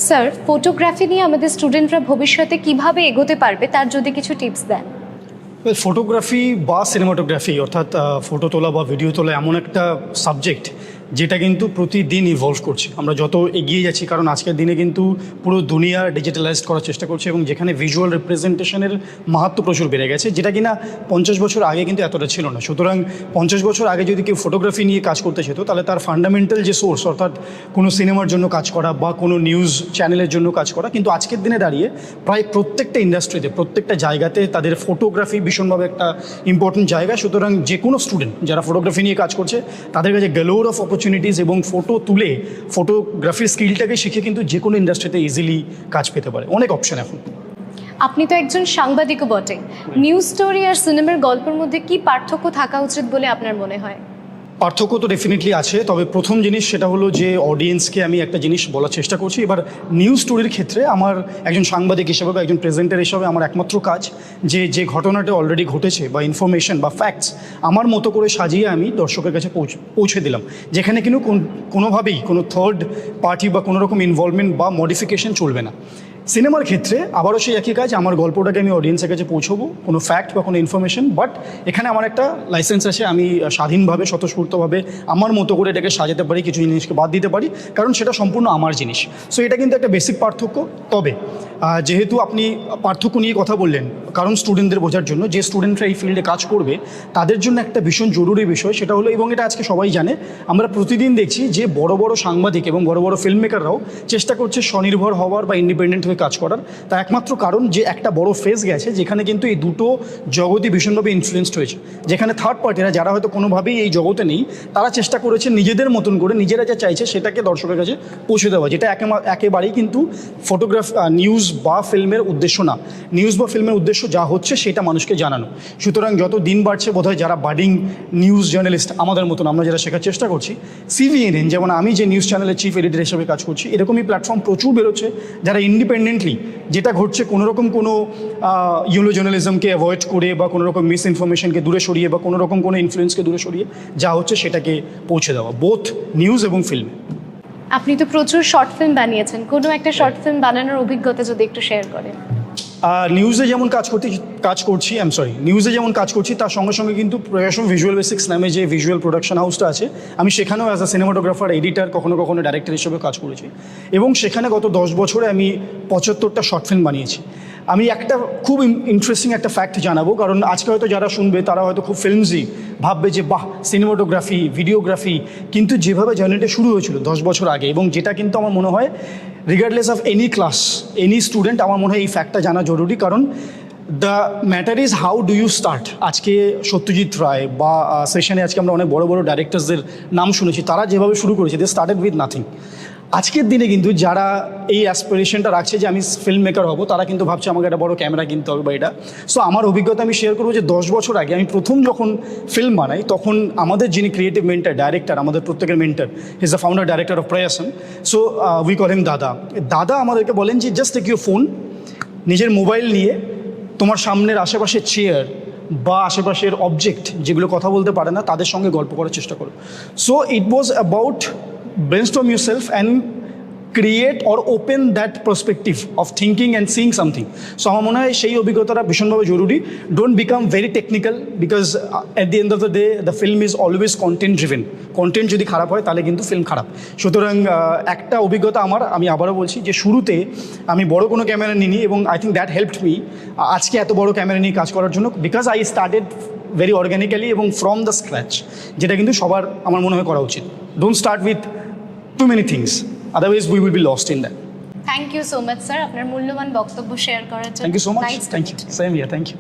Sir, photography নিয়ে আমাদের স্টুডেন্টরা ভবিষ্যতে কিভাবে এগোতে পারবে তার যদি কিছু টিপস দেন। ফটোগ্রাফি বা সিনেমাটোগ্রাফি অর্থাৎ ফটো তোলা বা ভিডিও তোলা এমন একটা সাবজেক্ট যেটা কিন্তু প্রতিদিন ইভলভ করছে। আমরা যত এগিয়ে যাচ্ছি, কারণ আজকের দিনে কিন্তু পুরো দুনিয়া ডিজিটালাইজড করার চেষ্টা করছে এবং যেখানে ভিজুয়াল রিপ্রেজেন্টেশনের মাহাত্ম্য প্রচুর বেড়ে গেছে, যেটা কিনা 50 বছর আগে কিন্তু এতটা ছিল না। সুতরাং 50 বছর আগে যদি কেউ ফটোগ্রাফি নিয়ে কাজ করতে চেত, তাহলে তার ফান্ডামেন্টাল যে সোর্স অর্থাৎ কোনো সিনেমার জন্য কাজ করা বা কোনো নিউজ চ্যানেলের জন্য কাজ করা, কিন্তু আজকের দিনে দাঁড়িয়ে প্রায় প্রত্যেকটা ইন্ডাস্ট্রিতে, প্রত্যেকটা জায়গাতে তাদের ফটোগ্রাফি ভীষণভাবে একটা ইম্পর্টেন্ট জায়গা। সুতরাং যে কোনো স্টুডেন্ট যারা ফটোগ্রাফি নিয়ে কাজ করছে, তাদের কাছে গ্যালোর অফ অপরচুনিটিস এবং ফটো তুলে ফটোগ্রাফির স্কিলটাকে শিখে কিন্তু যে কোনো ইন্ডাস্ট্রিতে ইজিলি কাজ পেতে পারে। অনেক অপশন এখন। আপনি তো একজন সাংবাদিকও বটে। নিউজ স্টোরি আর সিনেমার গল্পের মধ্যে কি পার্থক্য থাকা উচিত বলে আপনার মনে হয়? পার্থক্য তো ডেফিনেটলি আছে, তবে প্রথম জিনিস সেটা হলো যে অডিয়েন্সকে আমি একটা জিনিস বলার চেষ্টা করছি। এবার নিউজ স্টোরির ক্ষেত্রে আমার একজন সাংবাদিক হিসেবে বা একজন প্রেজেন্টার হিসেবে আমার একমাত্র কাজ যে ঘটনাটা অলরেডি ঘটেছে বা ইনফরমেশন বা ফ্যাক্টস আমার মতো করে সাজিয়ে আমি দর্শকের কাছে পৌঁছে দিলাম, যেখানে কিন্তু কোনোভাবেই কোনো থার্ড পার্টি বা কোনো রকম ইনভলভমেন্ট বা মডিফিকেশন চলবে না। সিনেমার ক্ষেত্রে আবারও সেই একই কাজ, আমার গল্পটাকে আমি অডিয়েন্সের কাছে পৌঁছবো, কোনো ফ্যাক্ট বা কোনো ইনফরমেশন, বাট এখানে আমার একটা লাইসেন্স আছে, আমি স্বাধীনভাবে স্বতঃস্ফূর্তভাবে আমার মতো করে এটাকে সাজাতে পারি, কিছু জিনিসকে বাদ দিতে পারি, কারণ সেটা সম্পূর্ণ আমার জিনিস। সো এটা কিন্তু একটা বেসিক পার্থক্য। তবে যেহেতু আপনি পার্থক্য নিয়ে কথা বললেন, কারণ স্টুডেন্টদের বোঝার জন্য, যে স্টুডেন্টরা এই ফিল্ডে কাজ করবে তাদের জন্য একটা ভীষণ জরুরি বিষয় সেটা হলো, এবং এটা আজকে সবাই জানে, আমরা প্রতিদিন দেখছি যে বড় বড় সাংবাদিক এবং বড় বড় ফিল্ম মেকাররাও চেষ্টা করছে স্বনির্ভর হওয়ার বা ইন্ডিপেন্ডেন্ট হয়ে কাজ করার। তার একমাত্র কারণ যে একটা বড় ফেজ গেছে যেখানে কিন্তু এই দুটো জগতই ভীষণভাবে ইনফ্লুয়েসড হয়েছে, যেখানে থার্ড পার্টিরা যারা হয়তো কোনোভাবেই এই জগতে নেই, তারা চেষ্টা করেছে নিজেদের মতন করে নিজেরা যা চাইছে সেটাকে দর্শকের কাছে পৌঁছে দেওয়া, যেটা একেবারেই কিন্তু নিউজ বা ফিল্মের উদ্দেশ্য না। নিউজ বা ফিল্মের উদ্দেশ্য যা হচ্ছে সেটা মানুষকে জানানো। সুতরাং যত দিন বাড়ছে বোধহয় যারা বাডিং নিউজ জার্নালিস্ট আমাদের মতন, আমরা যারা শেখার চেষ্টা করছি, CVNN যেমন আমি যে নিউজ চ্যানেলের চিফ এডিটর হিসেবে কাজ করছি, এরকমই প্ল্যাটফর্ম প্রচুর বেরোচ্ছে যারা ইন্ডিপেন্ডেন্টলি যেটা ঘটছে কোনোরকম কোনো জার্নালিজমকে অ্যাভয়েড করে বা কোনোরকম মিস ইনফরমেশনকে দূরে সরিয়ে বা কোনোরকম কোনো ইনফ্লুয়েন্সকে দূরে সরিয়ে যা হচ্ছে সেটাকে পৌঁছে দেওয়া, বোথ নিউজ এবং ফিল্ম। আপনি তো প্রচুর শর্ট ফিল্ম বানিয়েছেন, কোনো একটা শর্ট ফিল্ম বানানোর অভিজ্ঞতা যদি একটু শেয়ার করেন। নিউজে যেমন কাজ করছি তার সঙ্গে সঙ্গে কিন্তু প্রয়াসম ভিজুয়াল বেসিক্স নামে যে ভিজুয়াল প্রোডাকশন হাউসটা আছে, আমি সেখানেও অ্যাজ আ সিনেমাটোগ্রাফার, এডিটার, কখনো কখনো ডাইরেক্টর হিসেবে কাজ করেছি, এবং সেখানে গত 10 বছরে আমি 75টা শর্ট ফিল্ম বানিয়েছি। আমি একটা খুব ইন্টারেস্টিং একটা ফ্যাক্ট জানাবো, কারণ আজকে হয়তো যারা শুনবে তারা হয়তো খুব ফিল্মসই ভাববে যে বাহ, সিনেমাটোগ্রাফি, ভিডিওগ্রাফি, কিন্তু যেভাবে জার্নিটা শুরু হয়েছিল 10 বছর আগে, এবং যেটা কিন্তু আমার মনে হয় regardless of any class, any student, আমার মনে হয় এই ফ্যাক্টটা জানা জরুরি। কারণ the matter is how do you start. আজকে সত্যজিৎ রায় বা সেশনে আজকে আমরা অনেক বড় বড় ডাইরেক্টরসদের নাম শুনেছি, তারা যেভাবে শুরু করেছে, দে স্টার্টেড উইথ নাথিং। আজকের দিনে কিন্তু যারা এই অ্যাসপিরেশনটা রাখছে যে আমি ফিল্ম মেকার হবো, তারা কিন্তু ভাবছে আমাকে একটা বড় ক্যামেরা কিনতে হবে বা এটা। সো আমার অভিজ্ঞতা আমি শেয়ার করবো যে 10 বছর আগে আমি প্রথম যখন ফিল্ম বানাই, তখন আমাদের যিনি ক্রিয়েটিভ মেন্টার, ডাইরেক্টর, আমাদের প্রত্যেকের mentor, is the founder director of Prayasam. So we call him দাদা আমাদেরকে বলেন যে জাস্ট টেক ইউর ফোন, নিজের মোবাইল নিয়ে তোমার সামনের আশেপাশের চেয়ার বা আশেপাশের অবজেক্ট যেগুলো কথা বলতে পারে না, তাদের সঙ্গে গল্প করার চেষ্টা করো। So it was about brainstorm yourself and create or open that perspective of thinking and seeing something. So আমার মনে হয় সেই অভিজ্ঞতাটা ভীষণভাবে জরুরি। Don't become very technical, because at the end of the day the film is always content driven. Content যদি খারাপ হয় তাহলে কিন্তু ফিল্ম খারাপ। সুতরাং একটা অভিজ্ঞতা আমি আবারও বলছি যে শুরুতে আমি বড় কোনো ক্যামেরা নিইনি, এবং I think that helped me আজকে এত বড় ক্যামেরা নিয়ে কাজ করার জন্য, because I started very organically এবং ফ্রম দ্য স্ক্র্যাচ, যেটা কিন্তু সবার আমার মনে হয় করা উচিত। Don't start with too many things, otherwise we will be lost in that. Thank you so much, sir, আপনার মূল্যবান বক্তব্য শেয়ার করার জন্য। Thank you so much. Thank you. Same here. Thank you.